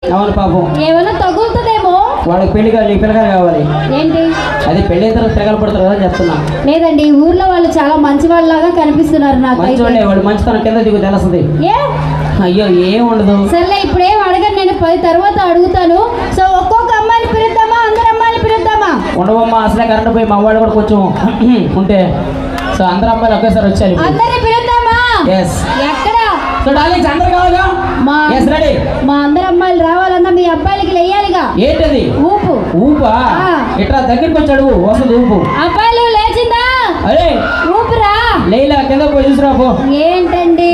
అవును పాపం ఏమైనా తగులుతుందేమో వాళ్ళకి పెళ్లి కావాలి పిల్లగారు కావాలి ఏంటి అది పెళ్లి అయిన తర్వాత పిల్లగాలు పడతారు కదా చెప్తున్నా లేదండి ఊర్లో వాళ్ళు చాలా మంచి వాళ్ళలాగా కనిపిస్తున్నారు నాకు మంచి వాళ్ళు మంచితనం కింద దిగు తెలుస్తుంది ఏ అయ్యో ఏం ఉండదు సర్లే ఇప్పుడేం అడగను నేను 10 తర్వాత అడుగుతాను సో ఒక్కొక్క అమ్మాయిని పిలుద్దామా అందరు అమ్మాయిని పిలుద్దామా ఉండవమ్మా అసలే కరెంట్ పోయి మా వాళ్ళు కూడా కొంచెం ఉంటే సో అందరు అమ్మాయిలు ఒకేసారి వచ్చారు అందరిని పిలుద్దామా ఎక్కడ సో డార్లింగ్స్ అందరు కావాలా రెడీ మా అందరు అమ్మాయిలు రావాలన్నా మీ అబ్బాయిలకి లేయాలిగా ఏంటది ఊపు ఊపా ఇట్లా దగ్గరికి వచ్చాడు వస్తుంది ఊపు అబ్బాయిలు లేచిందా అరే ఊపురా లేలా కింద పోయి చూసురా పో ఏంటండి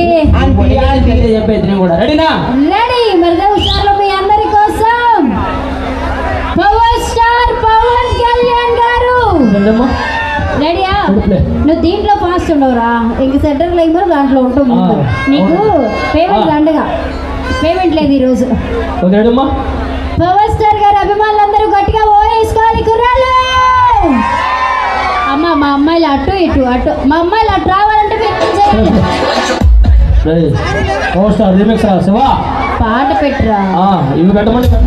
చెప్పేది నేను కూడా రెడీనా రెడీ మరి హుషారులో మీ అందరి కోసం పవర్ స్టార్ పవన్ కళ్యాణ్ గారు రెడీయా నువ్వు దీంట్లో ఫాస్ట్ ఉండవురా ఇంక సెంటర్ లైన్ కూడా దాంట్లో ఉంటుంది నీకు పేమెంట్ దండగా పేమెంట్ లేదు ఈరోజు పవర్ స్టార్ గారు అభిమానులందరూ గట్టిగా ఓవేసుకోవాలి కుర్రాళ్ళు అమ్మ మా అమ్మాయిలు అటు ఇటు అటు మా అమ్మాయిలు అటు రావాలంటే పాట పెట్టురా ఇవి పెట్టమంటే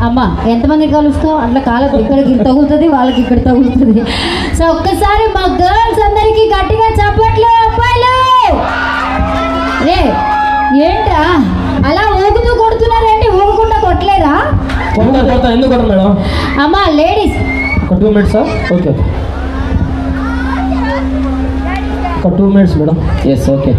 అమ్మ ఎంతమంది కలుస్తావు అట్లా కాళ్ళకి ఇక్కడికి తగులుతుంది వాళ్ళకి ఇక్కడ తగులుతుంది సో ఒక్కసారి మా గర్ల్స్ అందరికి గట్టిగా చప్పట్లు అబ్బాయిలు రే ఏంట్రా అలా ఊగుతూ కొడుతున్నారండి ఊగకుండా కొట్టలేరా ఎందుకు మేడం అమ్మా లేడీస్ 2 minutes ఓకే ఒక 2 minutes మేడం. Yes okay.